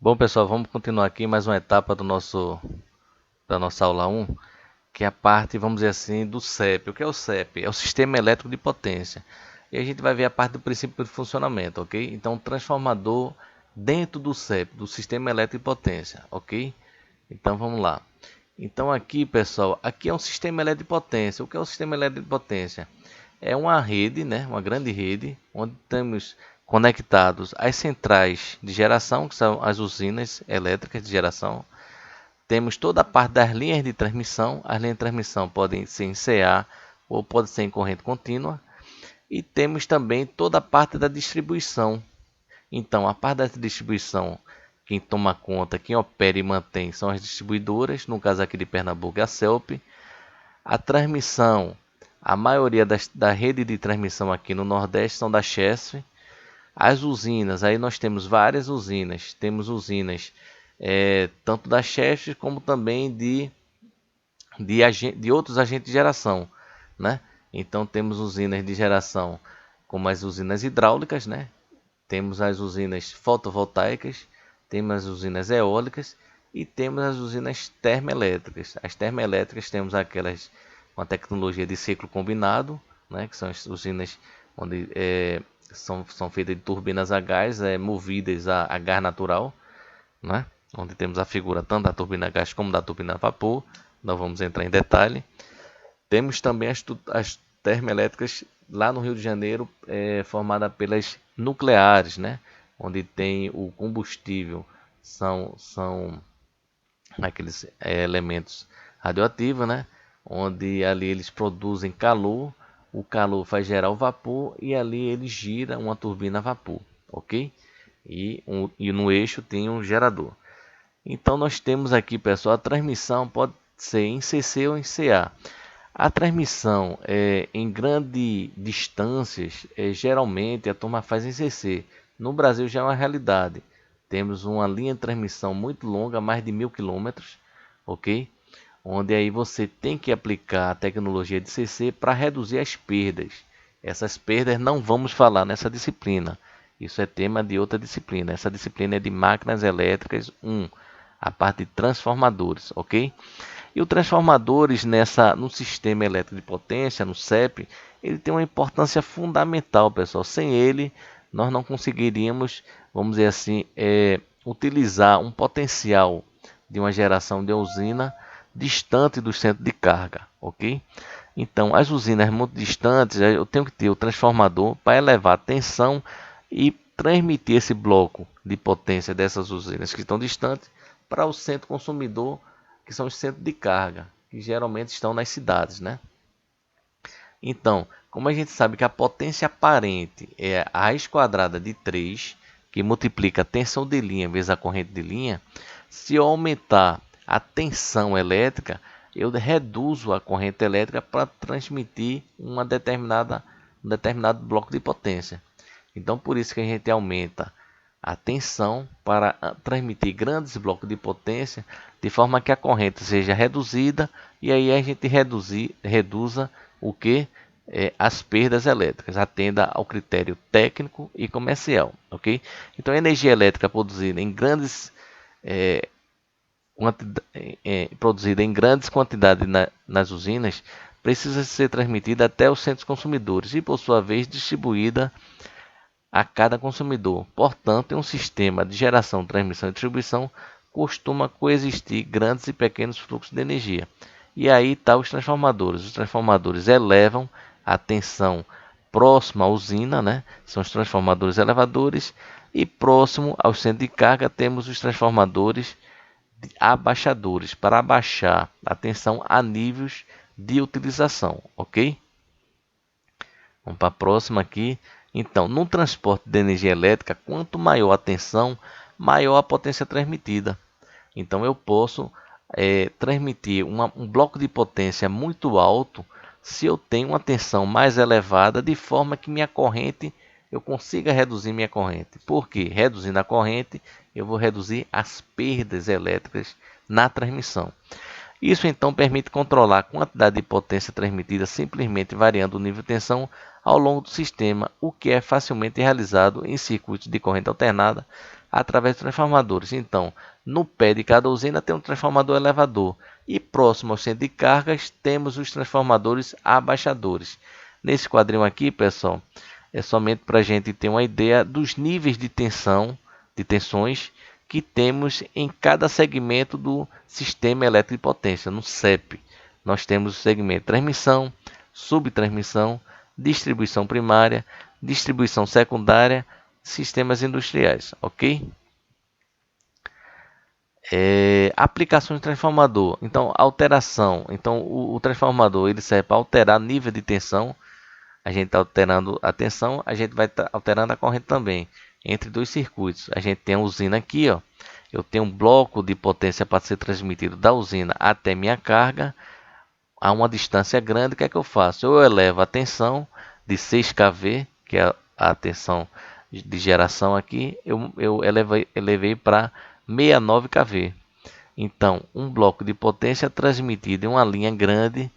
Bom, pessoal, vamos continuar aqui mais uma etapa da nossa aula 1, que é a parte, vamos dizer assim, do CEP. O que é o CEP? É o Sistema Elétrico de Potência. E a gente vai ver a parte do princípio de funcionamento, ok? Então, transformador dentro do CEP, do Sistema Elétrico de Potência, ok? Então, vamos lá. Então, aqui, pessoal, aqui é um sistema elétrico de potência. O que é o sistema elétrico de potência? É uma rede, né, uma grande rede, onde temos conectados as centrais de geração, que são as usinas elétricas de geração. Temos toda a parte das linhas de transmissão. As linhas de transmissão podem ser em CA ou pode ser em corrente contínua. E temos também toda a parte da distribuição. Então, a parte da distribuição, quem toma conta, quem opera e mantém são as distribuidoras, no caso aqui de Pernambuco é a CELP. A transmissão, a maioria da rede de transmissão aqui no Nordeste são da Chesf. As usinas, aí nós temos várias usinas. Temos usinas tanto da Chesf como também de outros agentes de geração, né? Então temos usinas de geração como as usinas hidráulicas, né? Temos as usinas fotovoltaicas, temos as usinas eólicas e temos as usinas termoelétricas. As termoelétricas temos aquelas com a tecnologia de ciclo combinado, né, que são as usinas onde são feitas de turbinas a gás movidas a gás natural, né, onde temos a figura tanto da turbina a gás como da turbina a vapor. Não vamos entrar em detalhe. Temos também as termoelétricas lá no Rio de Janeiro, formada pelas nucleares, né? Onde tem o combustível, são aqueles elementos radioativos, né? Onde ali eles produzem calor, o calor faz gerar o vapor e ali ele gira uma turbina a vapor, ok? E no eixo tem um gerador. Então nós temos aqui, pessoal, a transmissão pode ser em CC ou em CA. A transmissão em grandes distâncias, geralmente a turma faz em CC. No Brasil já é uma realidade. Temos uma linha de transmissão muito longa, mais de 1000 km, ok? Onde aí você tem que aplicar a tecnologia de CC para reduzir as perdas. Essas perdas não vamos falar nessa disciplina. Isso é tema de outra disciplina. Essa disciplina é de máquinas elétricas 1, a parte de transformadores, ok? E o transformadores no sistema elétrico de potência, no CEP, ele tem uma importância fundamental, pessoal. Sem ele, nós não conseguiríamos, vamos dizer assim, utilizar um potencial de uma geração de usina distante do centro de carga, ok? Então, as usinas muito distantes, eu tenho que ter o transformador para elevar a tensão e transmitir esse bloco de potência dessas usinas que estão distantes para o centro consumidor, que são os centros de carga, que geralmente estão nas cidades, né? Então, como a gente sabe que a potência aparente é a raiz quadrada de 3, que multiplica a tensão de linha vezes a corrente de linha, se eu aumentar a tensão elétrica, eu reduzo a corrente elétrica para transmitir um determinado bloco de potência. Então, por isso que a gente aumenta a tensão para transmitir grandes blocos de potência, de forma que a corrente seja reduzida e aí a gente reduza o que? As perdas elétricas, atenda ao critério técnico e comercial, ok? Então, a energia elétrica produzida em grandes quantidades nas usinas precisa ser transmitida até os centros consumidores e, por sua vez, distribuída a cada consumidor. Portanto, em um sistema de geração, transmissão e distribuição costuma coexistir grandes e pequenos fluxos de energia. E aí estão os transformadores. Os transformadores elevam a tensão próxima à usina, né? São os transformadores elevadores. E próximo ao centro de carga temos os transformadores abaixadores, para abaixar a tensão a níveis de utilização, ok? Vamos para a próxima aqui. Então, no transporte de energia elétrica, quanto maior a tensão, maior a potência transmitida. Então, eu posso transmitir um bloco de potência muito alto se eu tenho uma tensão mais elevada, de forma que eu consiga reduzir minha corrente. Por quê? Reduzindo a corrente, eu vou reduzir as perdas elétricas na transmissão. Isso então permite controlar a quantidade de potência transmitida simplesmente variando o nível de tensão ao longo do sistema, o que é facilmente realizado em circuitos de corrente alternada através de transformadores. Então, no pé de cada usina tem um transformador elevador e próximo ao centro de cargas temos os transformadores abaixadores. Nesse quadrinho aqui, pessoal, é somente para a gente ter uma ideia dos níveis de tensão, de tensões que temos em cada segmento do sistema elétrico de potência. No CEP, nós temos o segmento transmissão, subtransmissão, distribuição primária, distribuição secundária, sistemas industriais, ok? Aplicações de transformador. Então, alteração. Então, o transformador ele serve para alterar nível de tensão. A gente está alterando a tensão, a gente vai estar alterando a corrente também. Entre dois circuitos, a gente tem a usina aqui, ó. Eu tenho um bloco de potência para ser transmitido da usina até minha carga a uma distância grande. O que é que eu faço? Eu elevo a tensão de 6 kV, que é a tensão de geração aqui, eu elevei para 69 kV. Então, um bloco de potência transmitido em uma linha grande,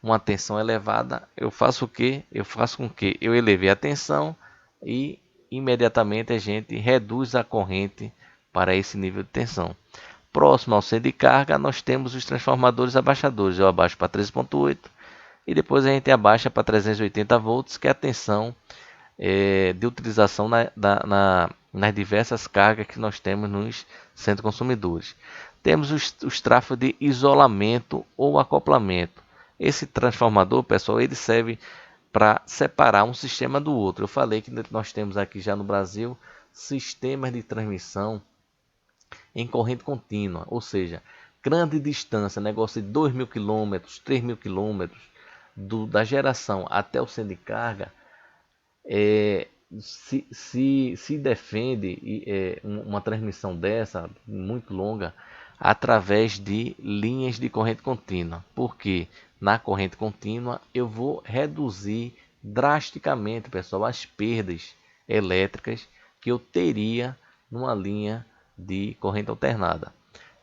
uma tensão elevada, eu faço o que? Eu faço com que eu eleve a tensão e imediatamente a gente reduz a corrente para esse nível de tensão. Próximo ao centro de carga, nós temos os transformadores abaixadores. Eu abaixo para 13.8 e depois a gente abaixa para 380 volts, que é a tensão de utilização nas diversas cargas que nós temos nos centros consumidores. Temos os tráfegos de isolamento ou acoplamento. Esse transformador, pessoal, ele serve para separar um sistema do outro. Eu falei que nós temos aqui já no Brasil sistemas de transmissão em corrente contínua, ou seja, grande distância, negócio de 2.000 km, 3.000 km da geração até o centro de carga, se defende uma transmissão dessa, muito longa, através de linhas de corrente contínua. Porque na corrente contínua eu vou reduzir drasticamente, pessoal, as perdas elétricas que eu teria numa linha de corrente alternada.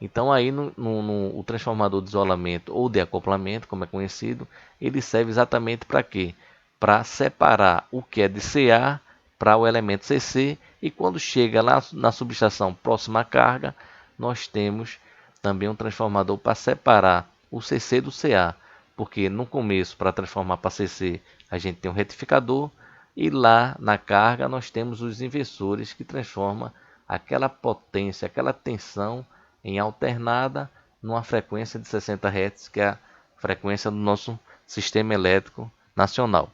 Então aí o transformador de isolamento ou de acoplamento, como é conhecido, ele serve exatamente para quê? Para separar o que é de CA para o elemento CC, e quando chega lá na subestação próxima à carga, nós temos também um transformador para separar o CC do CA, porque no começo, para transformar para CC, a gente tem um retificador, e lá na carga nós temos os inversores que transformam aquela potência, aquela tensão em alternada numa frequência de 60 Hz, que é a frequência do nosso sistema elétrico nacional.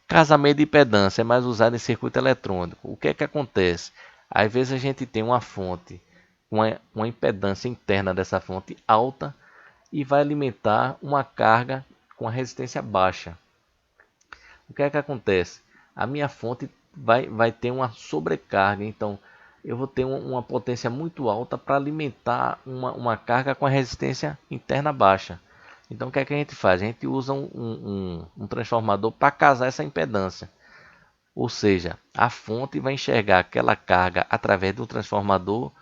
Casamento de impedância é mais usado em circuito eletrônico. O que é que acontece? Às vezes a gente tem uma fonte, uma impedância interna dessa fonte alta e vai alimentar uma carga com a resistência baixa. O que é que acontece? A minha fonte vai ter uma sobrecarga, então eu vou ter uma potência muito alta para alimentar uma carga com a resistência interna baixa. Então o que é que a gente faz? A gente usa um transformador para casar essa impedância. Ou seja, a fonte vai enxergar aquela carga através do transformador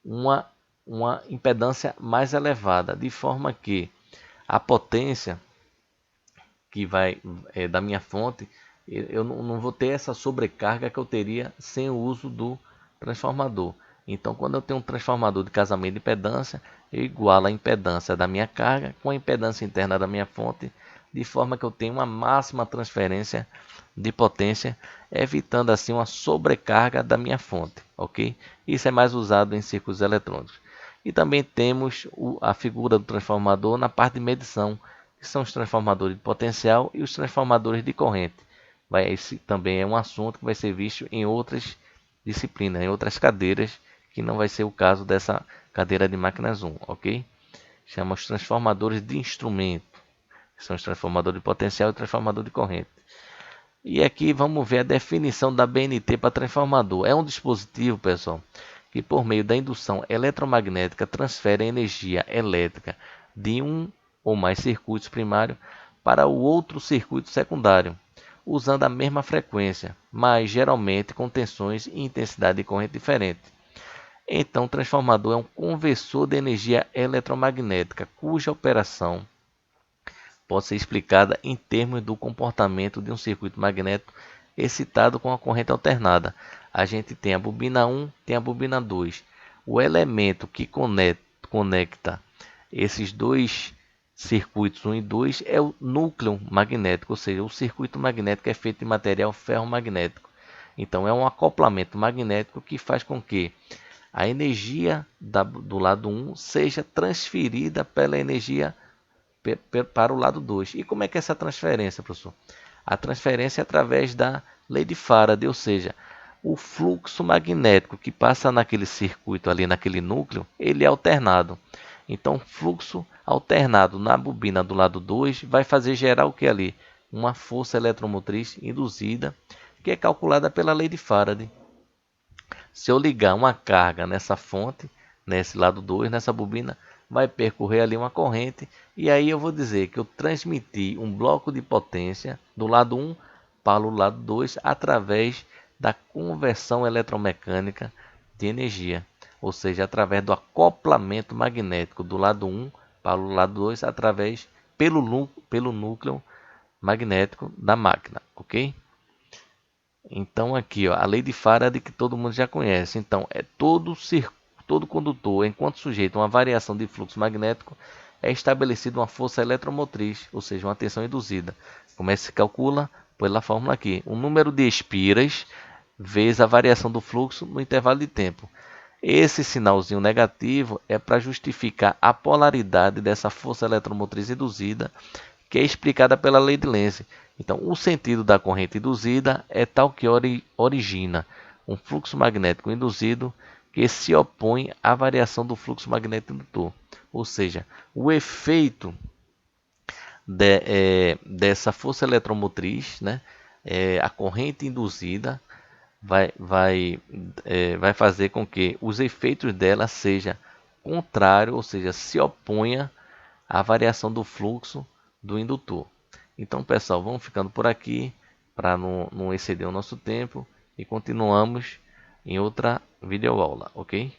uma impedância mais elevada, de forma que a potência que vai da minha fonte, eu não vou ter essa sobrecarga que eu teria sem o uso do transformador. Então, quando eu tenho um transformador de casamento de impedância, eu igualo a impedância da minha carga com a impedância interna da minha fonte, de forma que eu tenho uma máxima transferência de potência, evitando assim uma sobrecarga da minha fonte, ok? Isso é mais usado em circuitos eletrônicos. E também temos a figura do transformador na parte de medição, que são os transformadores de potencial e os transformadores de corrente. Esse também é um assunto que vai ser visto em outras disciplinas, em outras cadeiras, que não vai ser o caso dessa cadeira de máquinas 1, ok? Chama os transformadores de instrumento, que são os transformadores de potencial e transformador de corrente. E aqui vamos ver a definição da BNT para transformador. É um dispositivo, pessoal, que por meio da indução eletromagnética transfere a energia elétrica de um ou mais circuitos primários para o outro circuito secundário, usando a mesma frequência, mas geralmente com tensões e intensidade de corrente diferentes. Então, o transformador é um conversor de energia eletromagnética, cuja operação pode ser explicada em termos do comportamento de um circuito magnético excitado com a corrente alternada. a gente tem a bobina 1, tem a bobina 2. O elemento que conecta esses dois circuitos 1 e 2 é o núcleo magnético, ou seja, o circuito magnético é feito de material ferromagnético. Então é um acoplamento magnético que faz com que a energia do lado 1 seja transferida pela energia para o lado 2. E como é que é essa transferência, professor? A transferência é através da lei de Faraday, ou seja, o fluxo magnético que passa naquele circuito ali, naquele núcleo, ele é alternado. Então, fluxo alternado na bobina do lado 2 vai fazer gerar o que ali? Uma força eletromotriz induzida, que é calculada pela lei de Faraday. Se eu ligar uma carga nessa fonte, nesse lado 2, nessa bobina, vai percorrer ali uma corrente, e aí eu vou dizer que eu transmiti um bloco de potência do lado 1 para o lado 2 através da conversão eletromecânica de energia, ou seja, através do acoplamento magnético do lado 1 para o lado 2 através pelo núcleo magnético da máquina, ok? Então aqui, ó, a lei de Faraday que todo mundo já conhece. Então é todo condutor, enquanto sujeito a uma variação de fluxo magnético, é estabelecida uma força eletromotriz, ou seja, uma tensão induzida. Como é que se calcula? Pela fórmula aqui. O número de espiras vezes a variação do fluxo no intervalo de tempo. Esse sinalzinho negativo é para justificar a polaridade dessa força eletromotriz induzida, que é explicada pela lei de Lenz. Então, o sentido da corrente induzida é tal que origina um fluxo magnético induzido que se opõe à variação do fluxo magnético indutor. Ou seja, o efeito dessa força eletromotriz, né, a corrente induzida, vai fazer com que os efeitos dela seja contrário, ou seja, se oponha à variação do fluxo do indutor. Então, pessoal, vamos ficando por aqui para não exceder o nosso tempo e continuamos em outra videoaula, ok?